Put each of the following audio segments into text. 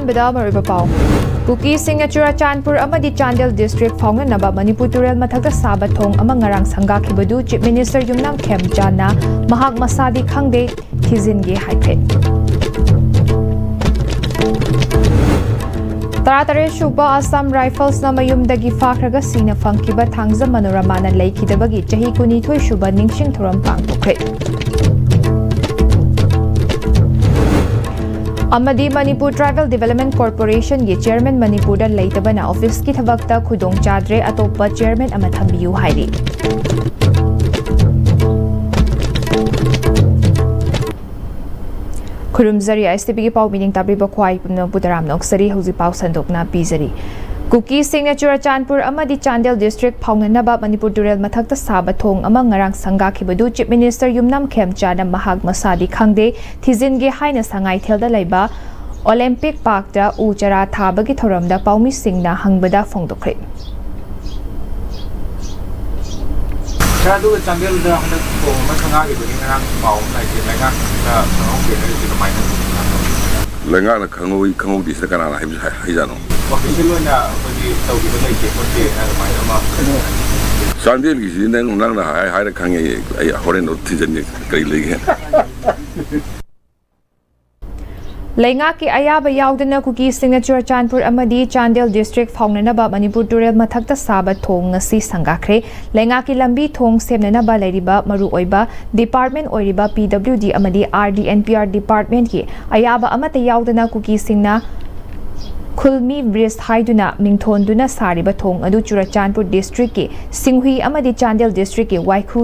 ꯑꯍꯥꯟꯕꯗ ꯃꯔꯨꯑꯣꯏꯕ ꯄꯥꯎ ꯀꯨꯀꯤꯁꯤꯡꯅ ꯆꯨꯔꯆꯥꯟꯄꯨꯔ ꯑꯃꯗꯤ ꯆꯥꯟꯗꯦꯜ ꯗꯤꯁꯇ꯭ꯔꯤꯛ ꯐꯥꯎꯅꯅꯕ ꯃꯅꯤꯄꯨꯔ ꯇꯨꯔꯦꯜ ꯃꯊꯛꯇ ꯁꯥꯕ ꯊꯣꯡ ꯑꯃ ꯉꯔꯥꯡ ꯁꯪꯒꯥꯈꯤꯕꯗꯨ ꯆꯤꯞ ꯃꯤꯅꯤꯁꯇꯔ ꯌꯨꯝꯅꯥꯝ ꯈꯦꯝꯆꯥꯟꯅ ꯃꯍꯥꯛ ꯃꯁꯥꯗꯤ ꯈꯪꯗꯦ ꯊꯤꯖꯤꯟꯒꯦ ꯍꯥꯏꯐꯦꯠ ꯇꯔꯥꯇꯔꯦꯠꯁꯨꯕ ꯑꯁꯥꯝ ꯔꯥꯏꯐꯜꯁꯅ ꯃꯌꯨꯝꯗꯒꯤ ꯐꯥꯈ꯭ꯔꯒ ꯁꯤꯅ ꯐꯪꯈꯤꯕ ꯊꯥꯡꯖ ꯃꯅꯣꯔꯃꯥꯅ ꯂꯩꯈꯤꯗꯕꯒꯤ ꯆꯍꯤ 22ꯁꯨꯕ ꯅꯤꯡꯁꯤꯡ ꯊꯧꯔꯝ ꯄꯥꯡꯊꯣꯛꯈ꯭ꯔꯦ ꯑꯃꯗꯤ ꯃꯅꯤꯄꯨꯔ ꯇ꯭ꯔꯥꯏꯕꯦꯜ ꯗꯤꯕꯦꯂꯞꯃꯦꯟꯠ ꯀꯣꯔꯄꯣꯔꯦꯁꯟꯒꯤ ꯆꯦꯌꯔꯃꯦꯟ ꯃꯅꯤꯄꯨꯔꯗ ꯂꯩꯇꯕꯅ ꯑꯣꯐꯤꯁꯀꯤ ꯊꯕꯛꯇ ꯈꯨꯗꯣꯡꯆꯥꯗ꯭ꯔꯦ ꯑꯇꯣꯞꯄ ꯆꯦꯌꯔꯃꯦꯟ ꯑꯃ ꯊꯝꯕꯤꯌꯨ ꯍꯥꯏꯔꯤ ꯈꯨꯔꯨꯝꯖꯔꯤ ꯏꯁꯇꯤꯚꯤꯒꯤ ꯄꯥꯎ ꯃꯤꯅꯤꯡ ꯇꯥꯕꯤꯕ ꯈ꯭ꯋꯥꯏ ꯄꯨꯝꯅꯃꯛꯄꯨ ꯇꯔꯥꯝꯅ ꯑꯣꯛꯆꯔꯤ ꯍꯧꯖꯤꯛ ꯄꯥꯎ ꯁꯟꯗꯣꯛꯅ ꯄꯤꯖꯔꯤ ꯀꯨꯀꯤꯁꯤꯡꯅ ꯆꯨꯔꯆꯥꯟꯄꯨꯔ ꯑꯃꯗꯤ ꯆꯥꯟꯗꯦꯜ ꯗꯤꯁꯇ꯭ꯔꯤꯛ ꯐꯥꯎꯅꯅꯕ ꯃꯅꯤꯄꯨꯔ ꯇꯨꯔꯦꯜ ꯃꯊꯛꯇ ꯁꯥꯕ ꯊꯣꯡ ꯑꯃ ꯉꯔꯥꯡ ꯁꯪꯒꯥꯈꯤꯕꯗꯨ ꯆꯤꯞ ꯃꯤꯅꯤꯁꯇꯔ ꯌꯨꯝꯅꯥꯝ ꯈꯦꯝꯆꯥꯟꯅ ꯃꯍꯥꯛ ꯃꯁꯥꯗꯤ ꯈꯪꯗꯦ ꯊꯤꯖꯤꯟꯒꯦ ꯍꯥꯏꯅ ꯁꯉꯥꯏꯊꯦꯜꯗ ꯂꯩꯕ ꯑꯣꯂꯦꯝꯄꯤꯛ ꯄꯥर्कꯇ ꯎ ꯆꯥꯔꯥ ꯊꯥꯕꯒꯤ ꯊꯧꯔꯝꯗ ꯄꯥꯎꯃꯤꯁꯤꯡꯅ ꯍꯪꯕꯗ ꯐꯣꯡꯗꯣꯛꯈ꯭ꯔꯦ ꯂꯩꯉꯥꯛꯅ ꯈꯪꯍꯧꯗꯤꯁꯤꯗ ꯀꯅꯥꯅ ꯍꯥꯏꯖꯥꯅꯣ ꯆꯥꯟꯗꯦꯜꯒꯤꯁꯤꯗꯤ ꯅꯪꯅ ꯍꯥꯏꯔ ꯈꯪꯉꯦ ꯑꯩ ꯍꯣꯔꯦꯟ ꯊꯤꯖꯟꯒꯦ ꯀꯔꯤ ꯂꯩꯒꯦ ꯂꯩꯉꯥꯛꯀꯤ ꯑꯌꯥꯕ ꯌꯥꯎꯗꯅ ꯀꯨꯀꯤꯁꯤꯡꯅ ꯆꯨꯔꯆꯥꯟꯄꯨꯔ ꯑꯃꯗꯤ ꯆꯥꯟꯗꯦꯜ ꯗꯤꯁꯇ꯭ꯔꯤꯛ ꯐꯥꯎꯅꯅꯕ ꯃꯅꯤꯄꯨꯔ ꯇꯨꯔꯦꯜ ꯃꯊꯛꯇ ꯁꯥꯕ ꯊꯣꯡ ꯉꯁꯤ ꯁꯪꯒꯥꯈ꯭ꯔꯦ ꯂꯩꯉꯥꯛꯀꯤ ꯂꯝꯕꯤ ꯊꯣꯡ ꯁꯦꯝꯅꯅꯕ ꯂꯩꯔꯤꯕ ꯃꯔꯨꯑꯣꯏꯕ ꯗꯤꯄꯥꯔꯠꯃꯦꯟꯠ ꯑꯣꯏꯔꯤꯕ PWD ꯑꯃꯗꯤ RDNPR ꯗꯤꯄꯥꯔꯠꯃꯦꯟꯠꯀꯤ ꯑꯌꯥꯕ ꯑꯃꯠꯇ ꯌꯥꯎꯗꯅ ꯀꯨꯀꯤꯁꯤꯡꯅ ꯈꯨꯜꯃꯤ ꯕ꯭ꯔꯤꯖ ꯍꯥꯏꯗꯨꯅ ꯃꯤꯡꯊꯣꯟꯗꯨꯅ ꯁꯥꯔꯤꯕ ꯊꯣꯡ ꯑꯗꯨ ꯆꯨꯔꯆꯥꯟꯄꯨꯔ ꯗꯤꯁꯇ꯭ꯔꯤꯛꯀꯤ ꯁꯤꯡꯍꯨꯏ ꯑꯃꯗꯤ ꯆꯥꯟꯗꯦल ꯗꯤꯁꯇ꯭ꯔꯤꯛꯀꯤ ꯋꯥꯏꯈꯨ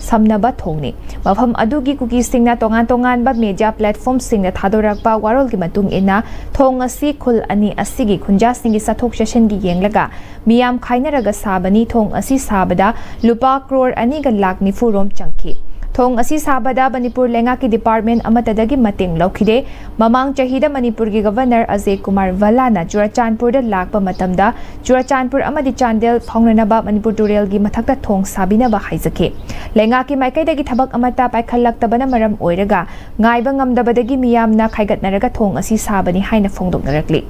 ꯁꯝꯅꯕ ꯊꯣꯡꯅꯤ ꯃꯐꯝ ꯑꯗꯨꯒꯤ ꯀꯨꯀꯤꯁꯤꯡꯅ ꯇꯣꯉꯥꯟꯕ ꯃꯦꯗꯤꯌꯥ ꯄ꯭ꯂꯦꯠꯐꯣꯔꯝꯁꯤꯡꯅ ꯊꯥꯗꯣꯔꯛꯄ ꯋꯥꯔꯣꯜꯒꯤ ꯃꯇꯨꯡ ꯏꯟꯅ ꯊꯣꯡ ꯑꯁꯤ ꯈꯨꯜ ꯑꯅꯤ ꯑꯁꯤꯒꯤ ꯈꯨꯟꯖꯥꯁꯤꯡꯒꯤ ꯆꯠꯊꯣꯛ ꯆꯠꯁꯤꯟꯒꯤ ꯌꯦꯡꯂꯒ ꯃꯤꯌꯥꯝ ꯈꯥꯏꯅꯔꯒ ꯁꯥꯕꯅꯤ ꯊꯣꯡ ꯑꯁꯤ ꯁꯥꯕꯗ ꯂꯨꯄꯥ ꯀ꯭ꯔꯣꯔ 2.90 ꯔꯣꯝ ꯆꯪꯈꯤ ꯊꯣꯡ ꯑꯁꯤ ꯁꯥꯕꯗ ꯃꯅꯤꯄꯨꯔ ꯂꯩꯉꯥꯛꯀꯤ ꯗꯤꯄꯥꯔꯠꯃꯦꯟꯠ ꯑꯃꯠꯇꯗꯒꯤ ꯃꯇꯦꯡ ꯂꯧꯈꯤꯗꯦ ꯃꯃꯥꯡ ꯆꯍꯤꯗ ꯃꯅꯤꯄꯨꯔꯒꯤ ꯒꯚꯔꯅꯔ ꯑꯖय ꯀꯨꯃꯥꯔ ꯚꯜꯂꯥꯅ ꯆꯨꯔꯆꯥꯟꯄꯨꯔꯗ ꯂꯥꯛꯄ ꯃꯇꯝꯗ ꯆꯨꯔꯆꯥꯟꯄꯨꯔ ꯑꯃꯗꯤ ꯆꯥꯟꯗꯦꯜ ꯐꯥꯎꯅꯅꯕ ꯃꯅꯤꯄꯨꯔ ꯇꯨꯔꯦꯜꯒꯤ ꯃꯊꯛꯇ ꯊꯣꯡ ꯁꯥꯕꯤꯅꯕ ꯍꯥꯏꯖꯈꯤ ꯂꯩꯉꯥꯛꯀꯤ ꯃꯥꯏꯀꯩꯗꯒꯤ ꯊꯕꯛ ꯑꯃꯠꯇ ꯄꯥꯏꯈꯠꯂꯛꯇꯕꯅ ꯃꯔꯝ ꯑꯣꯏꯔꯒ ꯉꯥꯏꯕ ꯉꯝꯗꯕꯗꯒꯤ ꯃꯤꯌꯥꯝꯅ ꯈꯥꯏꯒꯠꯅꯔꯒ ꯊꯣꯡ ꯑꯁꯤ ꯁꯥꯕꯅꯤ ꯍꯥꯏꯅ ꯐꯣꯡꯗꯣꯛꯅꯔꯛꯂꯤ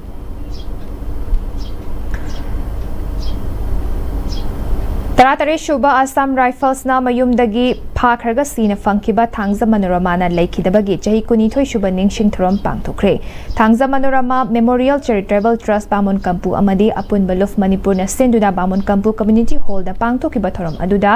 ꯇꯔꯥꯇꯔꯦꯠꯁꯨꯕ ꯑꯁꯥꯝ ꯔꯥꯏꯐꯜꯁꯅ ꯃꯌꯨꯝꯗꯒꯤ ꯐꯥꯈ꯭ꯔꯒ ꯁꯤꯅ ꯐꯪꯈꯤꯕ ꯊꯥꯡꯖ ꯃꯅꯣꯔꯃꯥꯅ ꯂꯩꯈꯤꯗꯕꯒꯤ ꯆꯍꯤ 22ꯁꯨꯕ ꯅꯤꯡꯁꯤꯡ ꯊꯧꯔꯝ ꯄꯥꯡꯊꯣꯛꯈ꯭ꯔꯦ ꯊꯥꯡꯖ ꯃꯅꯣꯔꯃꯥ ꯃꯦꯃꯣꯔꯤꯌꯦꯜ ꯆꯦꯔꯤꯇꯦꯕꯜ ꯇ꯭ꯔꯁꯠ ꯕꯥꯃꯣꯟ ꯀꯝꯄꯨ ꯑꯃꯗꯤ ꯑꯄꯨꯟꯕ ꯂꯨꯞ ꯃꯅꯤꯄꯨꯔꯅ ꯁꯤꯟꯗꯨꯅ ꯕꯥꯃꯣꯟ ꯀꯝꯄꯨ ꯀꯝꯃ꯭ꯌꯨꯅꯤꯇꯤ ꯍꯣꯜꯗ ꯄꯥꯡꯊꯣꯛꯈꯤꯕ ꯊꯧꯔꯝ ꯑꯗꯨꯗ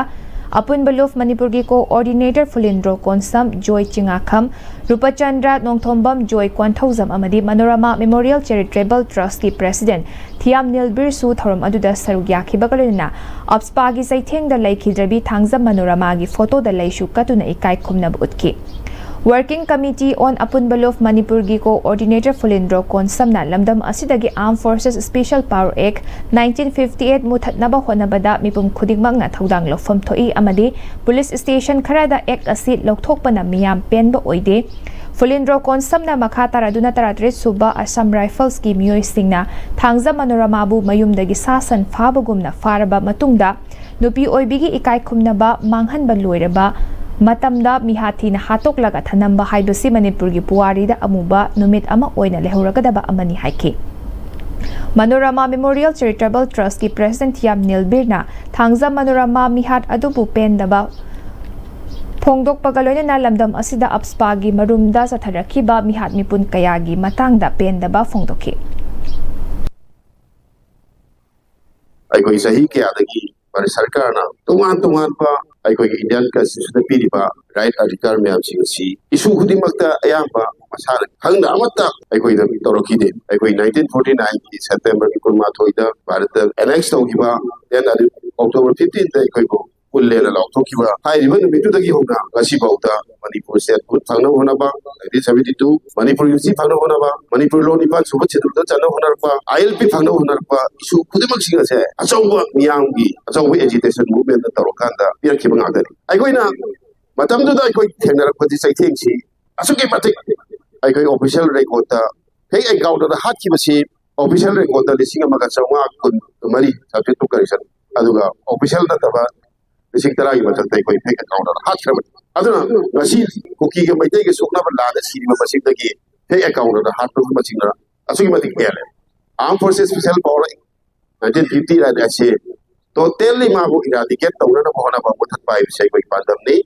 ꯑꯄꯨꯟꯕ ꯂꯨꯞ ꯃꯅꯤꯄꯨꯔꯒꯤ ꯀꯣꯑꯣꯔꯗꯤꯅꯦꯇꯔ ꯐꯨꯂꯤꯟꯗ꯭ꯔꯣ ꯀꯣꯟꯁꯝ ꯖꯣꯏ ꯆꯤꯡꯉꯥꯈꯝ ꯔꯨꯄꯆꯟꯗ꯭ꯔ ꯅꯣꯡꯊꯣꯝꯕꯝ ꯖꯣꯏ ꯀ꯭ꯋꯥꯟꯊꯧꯖꯝ ꯑꯃꯗꯤ ꯃꯅꯣꯔꯃꯥ ꯃꯦꯃꯣꯔꯤꯌꯦꯜ ꯆꯦꯔꯤꯇꯦꯕꯜ ꯇ꯭ꯔꯁꯠꯀꯤ ꯄ꯭ꯔꯦꯁꯤꯗꯦꯟꯠ ꯊꯤꯌꯥꯝ ꯅꯤꯜꯕꯤꯔꯁꯨ ꯊꯧꯔꯝ ꯑꯗꯨꯗ ꯁꯔꯨꯛ ꯌꯥꯈꯤꯕꯒ ꯂꯣꯏꯅꯅ ꯑꯞꯁꯄꯥꯒꯤ ꯆꯩꯊꯦꯡꯗ ꯂꯩꯈꯤꯗ꯭ꯔꯕꯤ ꯊꯥꯡꯖ ꯃꯅꯣꯔꯃꯥꯒꯤ ꯐꯣꯇꯣꯗ ꯂꯩꯁꯨ ꯀꯠꯇꯨꯅ ꯏꯀꯥꯏ ꯈꯨꯝꯅꯕ ꯎꯠꯈꯤ ꯋꯥꯔꯀꯤꯡ ꯀꯃꯤꯇꯤ ꯑꯣꯟ ꯑꯄꯨꯟꯕ ꯂꯨꯞ ꯃꯅꯤꯄꯨꯔꯒꯤ ꯀꯣꯑꯣꯔꯗꯤꯅꯦꯇꯔ ꯐꯨꯂꯤꯟꯗ꯭ꯔꯣ ꯀꯣꯟꯁꯝꯅ ꯂꯝꯗꯝ ꯑꯁꯤꯗꯒꯤ ꯑꯥꯔꯝ ꯐꯣꯔꯁꯦꯁ ꯁ꯭ꯄꯦꯁꯤꯌꯦꯜ ꯄꯥꯋꯔ ꯑꯦꯛ 1958 ꯃꯨꯊꯠꯅꯕ ꯍꯣꯠꯅꯕꯗ ꯃꯤꯄꯨꯝ ꯈꯨꯗꯤꯡꯃꯛꯅ ꯊꯧꯗꯥꯡ ꯂꯧꯐꯝ ꯊꯣꯛꯏ ꯑꯃꯗꯤ ꯄꯨꯂꯤꯁ ꯁ꯭ꯇꯦꯁꯟ ꯈꯔꯗ ꯑꯦꯛ ꯑꯁꯤ ꯂꯧꯊꯣꯛꯄꯅ ꯃꯤꯌꯥꯝ ꯄꯦꯟꯕ ꯑꯣꯏꯗꯦ ꯐꯨꯂꯤꯟꯗ꯭ꯔꯣ ꯀꯣꯟꯁꯝꯅ ꯃꯈꯥ ꯇꯥꯔꯗꯨꯅ 33ꯁꯨꯕ ꯑꯁꯥꯝ ꯔꯥꯏꯐꯜꯁꯀꯤ ꯃꯤꯑꯣꯏꯁꯤꯡꯅ ꯊꯥꯡꯖ ꯃꯅꯣꯔꯃꯥꯕꯨ ꯃꯌꯨꯝꯗꯒꯤ ꯁꯥ ꯁꯟ ꯐꯥꯕꯒꯨꯝꯅ ꯐꯥꯔꯕ ꯃꯇꯨꯡꯗ ꯅꯨꯄꯤ ꯑꯣꯏꯕꯤꯒꯤ ꯏꯀꯥꯏ ꯈꯨꯝꯅꯕ ꯃꯥꯡꯍꯟꯕ ꯂꯣꯏꯔꯕ ꯃꯇꯝꯗ ꯃꯤꯍꯥꯊꯤꯅ ꯍꯥꯠꯇꯣꯛꯂꯒ ꯊꯅꯝꯕ ꯍꯥꯏꯕꯁꯤ ꯃꯅꯤꯄꯨꯔꯒꯤ ꯄꯨꯋꯥꯔꯤꯗ ꯑꯃꯨꯕ ꯅꯨꯃꯤꯠ ꯑꯃ ꯑꯣꯏꯅ ꯂꯩꯍꯧꯔꯒꯗꯕ ꯑꯃꯅꯤ ꯍꯥꯏꯈꯤ ꯃꯅꯣꯔꯃꯥ ꯃꯦꯃꯣꯔꯤꯌꯦꯜ ꯆꯦꯔꯤꯇꯦꯕꯜ ꯇ꯭ꯔꯁꯠꯀꯤ ꯄ꯭ꯔꯦꯁꯤꯗꯦꯟꯠ ꯊꯤꯌꯥꯝ ꯅꯤꯜꯕꯤꯔꯅ ꯊꯥꯡꯖ ꯃꯅꯣꯔꯃꯥ ꯃꯤꯍꯥꯠ ꯑꯗꯨꯕꯨ ꯄꯦꯟꯗꯕ ꯐꯣꯡꯗꯣꯛꯄꯒ ꯂꯣꯏꯅꯅ ꯂꯝꯗꯝ ꯑꯁꯤꯗ ꯑꯞꯁꯄꯥꯒꯤ ꯃꯔꯨꯝꯗ ꯆꯠꯊꯔꯛꯈꯤꯕ ꯃꯤꯍꯥꯠ ꯃꯤꯄꯨꯟ ꯀꯌꯥꯒꯤ ꯃꯇꯥꯡꯗ ꯄꯦꯟꯗꯕ ꯐꯣꯡꯗꯣꯛꯈꯤ ꯑꯩꯈꯣꯏ ꯆꯍꯤ ꯀꯌꯥꯗꯒꯤ ꯁꯔꯀꯥꯔꯅ ꯇꯣꯉꯥꯟꯕ ꯑꯩꯈꯣꯏꯒꯤ ꯏꯟꯗꯤꯌꯟ ꯀꯟꯁꯇꯤꯇ꯭ꯌꯨꯁꯟꯗ ꯄꯤꯔꯤꯕ ꯔꯥꯏꯠ ꯑꯙꯤꯀꯥꯔ ꯃꯌꯥꯝꯁꯤꯡ ꯑꯁꯤ ꯏꯁꯨ ꯈꯨꯗꯤꯡꯃꯛꯇ ꯑꯌꯥꯝꯕ ꯃꯁꯥꯅ ꯈꯪꯅ ꯑꯃꯠꯇ ꯑꯩꯈꯣꯏꯗ ꯇꯧꯔꯛꯈꯤꯗꯦ ꯑꯩꯈꯣꯏ 1949ꯒꯤ ꯁꯦꯞꯇꯦꯝꯕꯔꯒꯤ 12ꯗ ꯚꯥꯔꯠꯇ ꯑꯦꯅꯦꯛꯁ ꯇꯧꯈꯤꯕ ꯗꯦꯟ ꯑꯣꯛꯇꯣꯕꯔ 15ꯗ ꯑꯩꯈꯣꯏꯕꯨ ꯄꯨꯜꯂꯦꯅ ꯂꯥꯎꯊꯣꯛꯈꯤꯕ ꯍꯥꯏꯔꯤꯕ ꯅꯨꯃꯤꯠꯇꯨꯗꯒꯤ ꯍꯧꯅ ꯉꯁꯤꯐꯥꯎꯗ ꯃꯅꯤꯄꯨꯔ ꯁꯦꯠꯄꯨ ꯐꯪꯅꯕ ꯍꯣꯠꯅꯕ 1972 ꯃꯅꯤꯄꯨꯔ ꯌꯨꯅꯤꯇꯤ ꯐꯪꯅꯕ ꯍꯣꯠꯅꯕ ꯃꯅꯤꯄꯨꯔ ꯂꯣꯟ 9 ꯁꯨꯕ ꯁꯦꯗꯨꯜꯗ ꯆꯟꯅꯕ ꯍꯣꯠꯅꯔꯛꯄ ILP ꯐꯪꯅꯕ ꯍꯣꯠꯅꯔꯛꯄ ꯏꯁꯨ ꯈꯨꯗꯤꯡꯃꯛꯁꯤꯡ ꯑꯁꯦ ꯑꯆꯧꯕ ꯃꯤꯌꯥꯝꯒꯤ ꯑꯆꯧꯕ ꯑꯦꯖꯤꯇꯦꯁꯟ ꯃꯨꯚꯃꯦꯟꯠꯇ ꯇꯧꯔꯀꯥꯟꯗ ꯄꯤꯔꯛꯈꯤꯕ ꯉꯥꯛꯇꯅꯤ ꯑꯩꯈꯣꯏꯅ ꯃꯇꯝꯗꯨꯗ ꯑꯩꯈꯣꯏ ꯊꯦꯡꯅꯔꯛꯄꯗꯤ ꯆꯩꯊꯦꯡꯁꯤ ꯑꯁꯨꯛꯀꯤ ꯃꯇꯤꯛ ꯑꯩꯈꯣꯏ ꯑꯣꯐꯤꯁꯤꯌꯦꯜ ꯔꯦꯀꯣꯔꯗꯇ ꯍꯦꯛ ꯑꯦꯟꯀꯥꯎꯟꯇꯔꯗ ꯍꯥꯠꯈꯤꯕꯁꯤ ꯑꯣꯐꯤꯁꯤꯌꯦꯜ ꯔꯦꯀꯣꯔꯗꯇ 1994 ꯁꯕꯖꯦꯛ ꯇꯨ ꯀꯔꯦꯛꯁꯟ ꯑꯗꯨꯒ ꯑꯣꯐꯤꯁꯤꯌꯦꯜ ꯅꯠꯇꯕ 10,000ꯒꯤ ꯃꯊꯛꯇ ꯑꯩꯈꯣꯏ ꯐꯦꯛ ꯑꯦꯟꯀꯥꯎꯟꯇꯔꯗ ꯍꯥꯠꯈ꯭ꯔꯕꯅꯤ ꯑꯗꯨꯅ ꯉꯁꯤ ꯀꯨꯀꯤꯒ ꯃꯩꯇꯩꯒ ꯁꯣꯛꯅꯕ ꯂꯥꯟꯗ ꯁꯤꯔꯤꯕ ꯃꯁꯤꯡꯗꯒꯤ ꯐꯦꯛ ꯑꯦꯟꯀꯥꯎꯟꯇꯔꯗ ꯍꯥꯠꯄꯒꯨꯝꯕꯁꯤꯡꯅ असुगी मतिक हेले आर्म फोर्सेस स्पेशल पावर 1950 रा दसे टोटली माबो इराडिकेट तौना होना बा मुथत पाइ बिसै कोइ पादमनी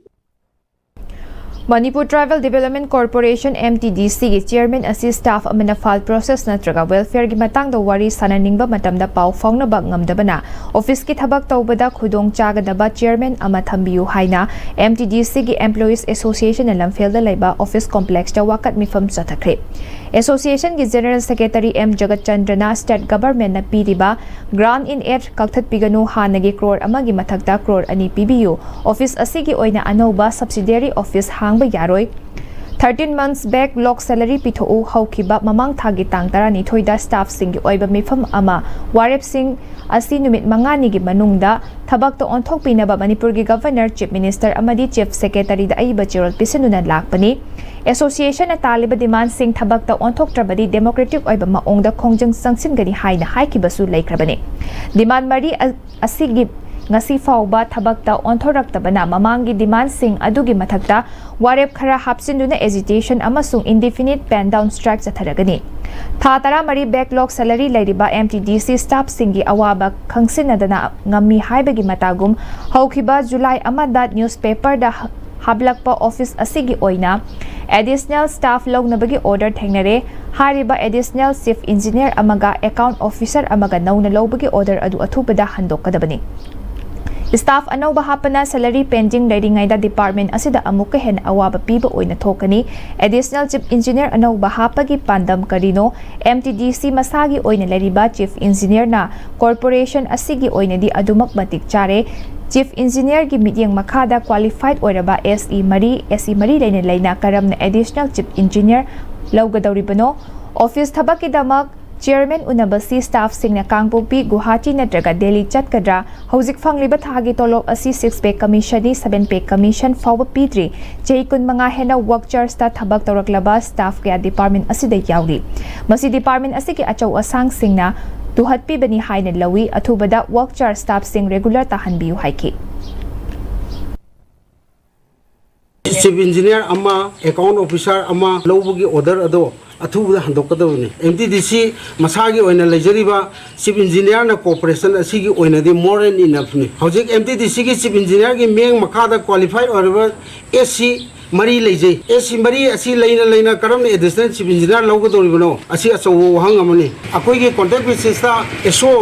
Manipur Tribal Development Corporation MTDC की चेयरमैन असी स्टाफ अमना फाइल प्रोसेस नत्रगा वेलफेयर की मतंग द वारी साननिंगबा मतमदा पाउ फाउनबा ngamdabana ऑफिस की थबक तौबदा खुदोंग चागदबा चेयरमैन अमा थंबियु हाइना MTDC की एम्प्लॉइज एसोसिएशन लमफेल द लेबा ऑफिस कॉम्प्लेक्स दा वाकत मिफम चथखरे एसोसिएशन की जनरल सेक्रेटरी एम जगत चंद्रना स्टेट गवर्नमेंट न पीरिबा ग्रांट इन एड कक्थत पिगनु हानगी क्रोर अमागी मथकता क्रोर अनि पीबीयु ऑफिस असी की ओइना अनौबा सब्सिडियरी ऑफिस हांगबा यारोय 13 months back log salary pitho haukiba mamang thagi tang tarani thoida staff sing gi oiba mifam ama warep sing asi numit mangani gi manungda thabak to onthok pinaba Manipur gi governor chief minister amadi chief secretary da aiba chirol pisinuna lakpani association ataliba demand sing thabak ta onthok trabadi democratic oiba maong da khongjang sangsin gani haina haikibasu laikrabani demand mari asigi ngasi fauba thabakta onthoraktabana mamangi demand sing adugi mathakta warep khara hapsinduna agitation amasung indefinite pen down strike chatharagani tha tara mari backlog salary lairiba MTDC staff singi awaba khangsinadana ngami haibagi matagum haukiba July amada newspaper da hablakpa office asigi oina additional staff lognabagi order thengnare hariba additional chief engineer amaga account officer amaga nauna lobagi order adu athubada handokadabani staff anauba hapana salary pending leiringaida department asida amuka hen awaba piba oina thokani additional chief engineer anauba hapagi pandam karino MTDC masagi oina leriba chief engineer na corporation asigi oina di adumak matik chare chief engineer gi midyang makhada qualified oiraba SE mari leina karamna additional chief engineer lawgadawribano office thabaki damak Chairman unabasi staff singna Kangpopi Guwahati natraga Delhi chatkadra hauzik fangliba thagi tolop asi 6 pay commission ni 7 pay commission fawba p3 jeikun manga hena work charge ta thabak tawraklaba staff kaya department asida yauri masi department asiki achau asang singna duhat pi bani haina lawi athubada work charge staff sing regular tahanbiu haiki chief engineer ama account officer ama lowbugi order ado अथुबदा हंदोकदबनी MTDC मसागी ओइना लेजरिबा chief engineer ना cooperation असिगी ओइना दि मोर एंड इनफनी हौजिक MTDC की चीफ इंजीनियर की मेंग मखादा क्वालिफाइड ओरबा SC मरी लेजे SC मरी असि लेना करम एडिशनल चीफ इंजीनियर लौगदोरिबनो असि अचो वहंग अमनी अकोई के कांटेक्ट बेसिस ता एसो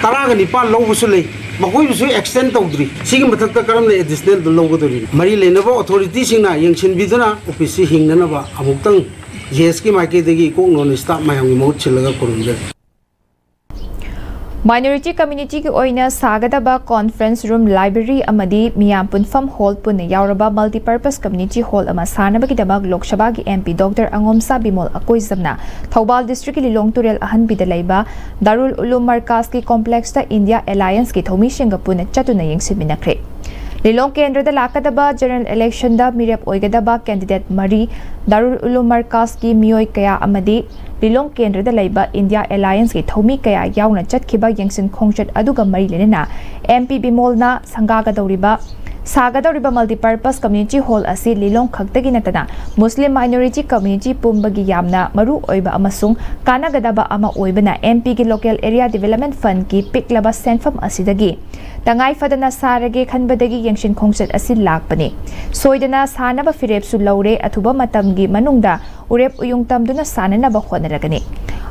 तराग निपा लौबसु ले मकोइबसु एक्सटेंड तौद्री सिगी मथकता करम एडिशनल लौगदोरि मरी लेनबो अथॉरिटी सिंगना यंगसिन बिदुना ऑफिस सि हिंगनबा अमुक्तंग Yes, ki maike degi ko non stop mayang mo chilaga kurunde. Minority community ki oina sagadaba conference room library amadi miyam punfam hall punna yauraba multipurpose community hall ama sanabagi dabag Lok Sabha ki MP Dr. Angomsa Bimol Akoizamna Thoubal district ki Lilong Turel ahan bidalaiba Darul Ulum Markaz ki complex ta India Alliance ki thomi singapuna chatuna yengsin minakre Lilong Kendra da lakadaba general election da mirep oigadaba candidate Mari Darul Ulum Markaz ki miyoi kaya amadi Lilong Kendra da laiba India Alliance ki thomi kaya yauna chatkhiba yengsin khongchat aduga mari lenena MP Bimol na sangaga dauriba Sagadoriba multipurpose community hall asi Lilong khagtagi natana Muslim minority community pumbagi yamna maru oiba amasung kanagadaba ama oibana MP ki local area development fund ki piklaba senfam asidagi tangai fadana sarage khanbadagi yengshin khongchat asi lakpani soidana sanaba firepsu laure athuba matamgi manungda urep uyung tamduna sananaba khonaragani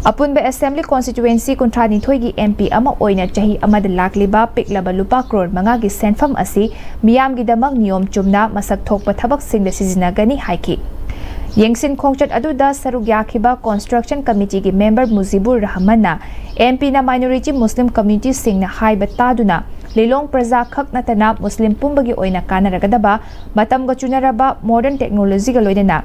Apunba Assembly Constituency Kuntrani Thoigi MP ama oina chahi amad lakliba piklaba lupa crore manga gi senfam asi miyam gi damak niyom chumna masak thokpa thabak singda sizinagani haiki Yengsin khongchat aduda saruk yakhiba construction committee gi member Muzibur Rahman na MP na minority Muslim community singna haiba taduna Lilong praja khak natana Muslim pumbagi oina kanaragadaba matamga chunaraba modern technology ga loidena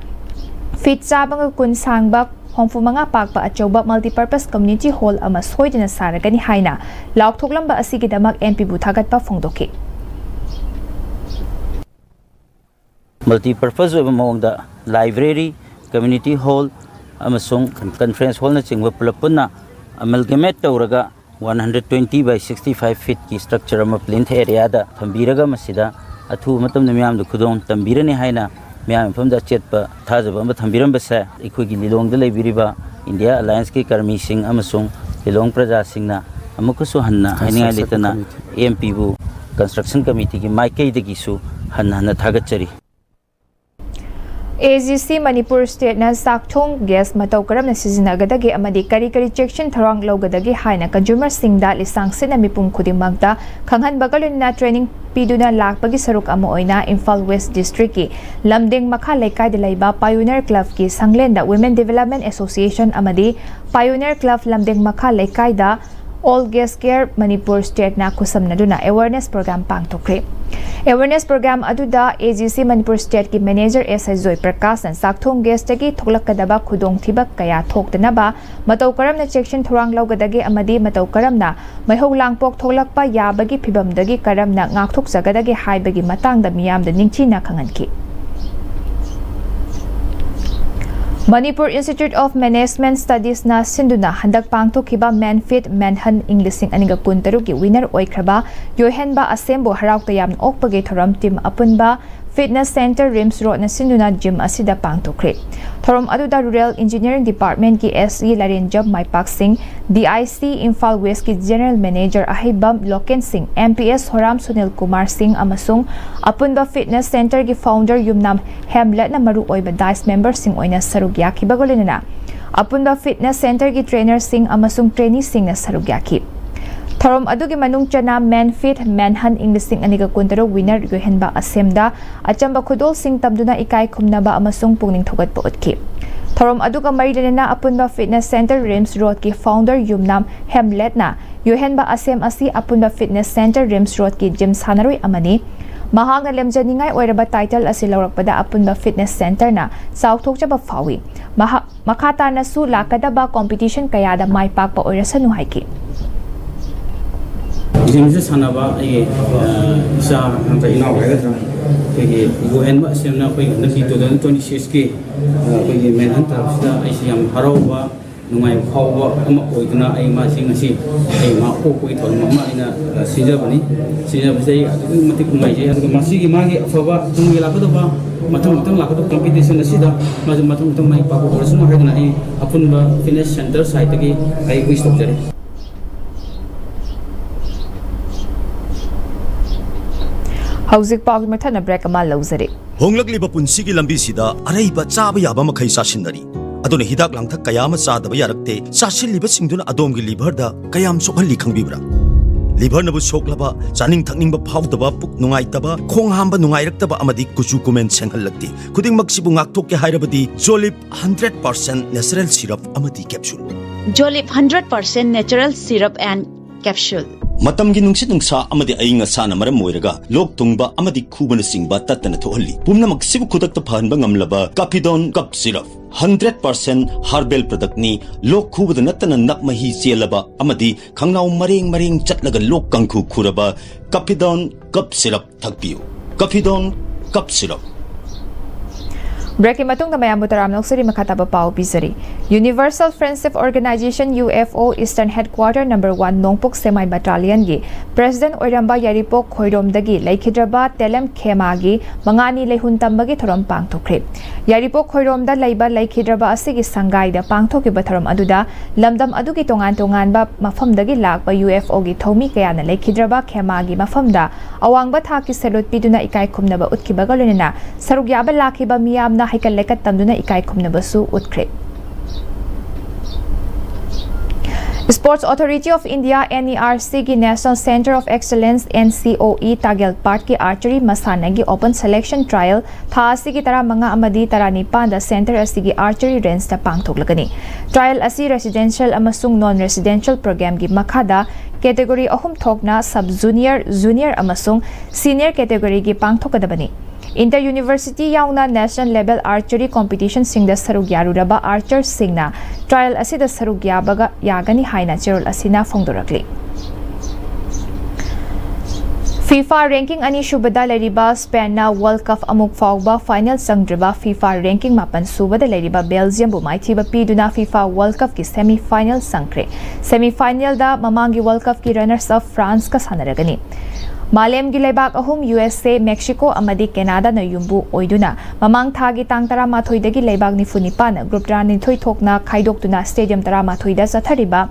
fit sabanga kun sangba Hongfu mga pagpa at chawba multipurpose community hall ama soidina saragani haina lauktoklamba asigi damak MP buthagat pa phongdoki multipurpose among the library community hall amasung conference hall na chingwa pulapuna amalgamate tawraga 120 by 65 feet ki structure ama plinth area da thambiraga masida athu matam namyam du khudong tambirani haina Miam from the chet pa Tazaba Tambiram Basa, Equigi Long the Liberiba, India Alliance ki karmi sing amasung Hilong Praja Singna amukusu hanna haningai litana AMP bu construction committee ki maikai dagi su hanna thagachari AGC Manipur State na sakthong gas matau karam na sizinagdagi amadi kari section tharang lawgadagi haina consumer singda lisang sina mipum khudimagda khanghan bagalun na training piduna lakpagi saruk amo oina Imphal West District ki lamding makha laikai de laiba Pioneer Club ki sanglenda Women Development Association amadi Pioneer Club lamding makha laikai da All Gas Care Manipur State na kusam na duna awareness program pangtokre. Awareness program aduda AGC Manipur State ki Manager S.I. Zoy Prakash and sakthong gas tagi thoklakadaba khudong thibak kaya thokdanaba matau karam na section thurang lawgadagi amadi matau karam na maihog langpok thoklakpa yabagi phibamdagi karam na ngakthok jagadagi haibagi matangda miyamda ningchina khanganki. Manipur Institute of Management Studies na sinduna handak pangtokhiba Manfit Manhan Inglising aniga kuntaru ki winner oikraba Yohenba Asembo harauk tayam okpage thoram team apunba Fitness Center Rims Road na sinduna gym asida pangtokre. Thorom aduda Rural Engineering Department ki SE Larin Job Maipak Singh, DIC Imphal West ki General Manager Ahibam Loken Singh, MPS Horam Sunil Kumar Singh amasung apunba Fitness Center ki founder Yumnam Hamlet na maru oiba DICE member Singh oina sarugyaki bagolina. Apunba Fitness Center ki trainer Singh amasung trainee Singh na sarugyaki. Thorom adugi manung chana Manfit Manhan Inglising aniga kuntaro winner Yohenba Asemda achamba khudol Singh tamduna ikai khumnaba amasung pungning thogat pa utki. Thorom aduga marilena apunba Fitness Center Rims Road ki founder Yumnam Hamlet na Yohenba Asem asi apunba Fitness Center Rims Road ki gym sanaroi amani mahang lemjaningai oiraba title asi lawrakpada apunba Fitness Center na sauthokchaba fawi makata na su lakadaba competition kayada maipakpa oirasanu haiki. Jimse sanaba ai isa anta inaw hagadra ke Yohenba Asemna koi nasi 2026 ke koi menhan tarafta ai siam harawa nungai phawa ama oiduna ai ma sing asi ai ma ko koi thol mama ina sijabani sijabsei adu matik ngai je adu masi gi magi afaba tungi lakadaba matang lakadu competition asida matang mai pa ko rasuna hagadna ai apunba fitness center site gi ai wi stop jare. Hauzik pagi mathana break ama lauzari. Honglakliba punsigi lambi sida araiba chaba yaba makhai sasinari. Aduna hidak langthak kayama chadaba yarakte sasilliba singduna adomgi liver da kayam sokhalli khangbibra. Liver nabu soklaba chaning thakningba phawdaba puk nungaitaba khong hamba nungairaktaba amadi kuchu kumen senghallakti. Khudingmak sibu ngakthokke hairabadi Jolip 100% natural syrup amadi capsule. Jolip 100% natural syrup and capsule. Matamgi nungsit nungsa amadi ayinga sana maram moiraga lok tungba amadi khubana singba tatana thohalli pumna maksibu khudakta phanba ngamlaba Capidon cup syrup 100% herbal product ni lok khubada natana nakmahi chelaba amadi khangnaw mareng chatlaga lok kangkhu khuraba Capidon cup syrup thakpiu Capidon cup syrup. Breaking matung na mayam butaram noksari makataba pao bisari. Universal Friendship Organization UFO Eastern Headquarter No. 1 Nongpuk Semi Battalion gi President Oiramba Yaripok Khoiromdagi Laikhidraba Telem Khemagi Mangani Lehuntambagi thorom pangthokre. Yaripok Khoiromda laiba Laikhidraba asigi sangaida pangthokiba thorom aduda lamdam adugi tongan ba mafamdagi lakba UFO gi thomi kayana Laikhidraba Khemagi mafamda awangba thaki salute piduna ikai khumnaba utkibaga lunena sarugyaba lakhiba miyamna haikal lekat tamduna ikai khumnabasu utkre. Sports Authority of India NERC की National Center of Excellence NCOE Tagel Part की Archery Masana की Open Selection Trial था असी की तरह मंगा अमदी तरह निपान the Center असी की Archery Range ता पांगथोक लगनी Trial असी Residential अमसुंग Non-Residential Program की मखादा Category अहुम थोकना Sub Junior, Junior अमसुंग Senior Category की पांगथोक दबनी Inter University yauna National Level Archery Competition sing da sarug yaruraba archer singna trial asida sarug yabaga yagani haina cherol asina fongdorakli. FIFA ranking ani shubada leriba Spain na World Cup amuk fawba final sangdriba FIFA ranking mapan subada leriba Belgium bu maithiba piduna FIFA World Cup ki semi final sangkre. Semi final da mamangi World Cup ki runners up France ka sanaragani. Malemgi leibak ahum USA, Mexico amadi Canada na yumbu oiduna mamang thagi tang taramathoi dagi leibak nifunipan group ranithoi thokna khaidoktuna stadium taramathoi da sathariba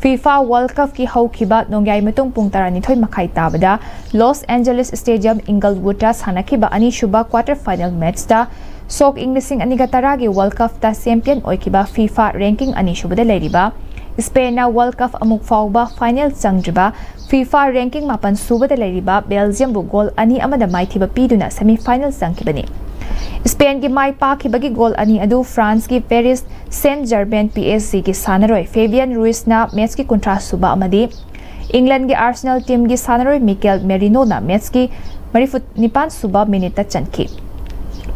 FIFA World Cup ki haukiba nongyai matung pung taranithoi makhai tabada Los Angeles Stadium Inglewood ta sanakiba ani shuba quarter final match da Sok Inglising anigataragi World Cup ta champion oikiba FIFA ranking ani shubada leiriba Spain na World Cup amuk fauba final changriba FIFA ranking mapan subada leiriba Belgium bu goal ani amada maithiba piduna semi final changkibani Spain ki mai pakibagi goal ani adu France ki Paris Saint-Germain PSG ki sanaroi Fabian Ruiz na match ki kontra suba amadi England ki Arsenal team ki sanaroi Mikel Merino na match ki marifut nipan suba minute chanki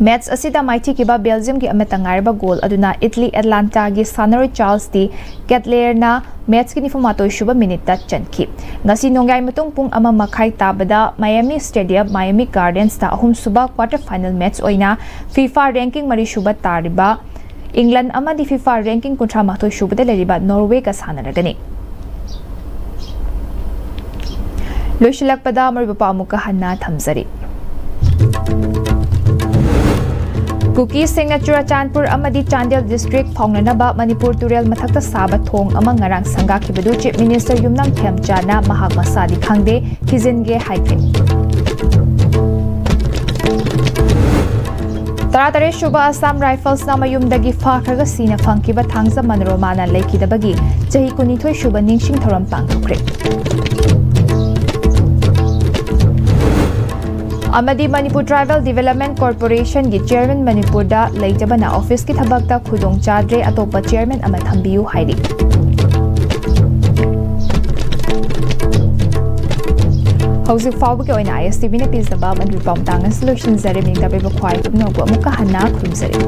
Match asida maiti kiba Belgium ki ametangariba goal aduna Italy Atlanta gi sanaroi Charles Di Kettler na match ki nifumatoi shuba minute chanki ngasi nongyai matung pung ama makhai tabada Miami Stadium Miami Gardens ta ahum suba quarter final match oina FIFA ranking mari shuba tariba England amadi FIFA ranking kontra mathoi shuba leriba Norway ka sanaragani Loishilakpada mariba pa amuka hanna thamzari Kuki Singh Churachandpur amadi Chandel district Phongnanaba Manipur Turel mathakta saba thong amang ngarang sangga kibadu Chief Minister Yumnam Khemchana mahak masadi khangde hijinge haikre Taratare Shuba Assam Rifles na mayumdagi fakharga sina phangkiba thangza manoromana leikidabagi jahi kunithoi shuba ningsing thoram pangthokre Amadi Manipur Tribal Development Corporation gi Chairman Manipur da leijabana office ki thabakta khudong chadre atopa chairman ama thambiu hairi Hauzik fawba ke oina ISTV ne pizaba man report tangan solution zare min da be khwai no ko muka hana khumzare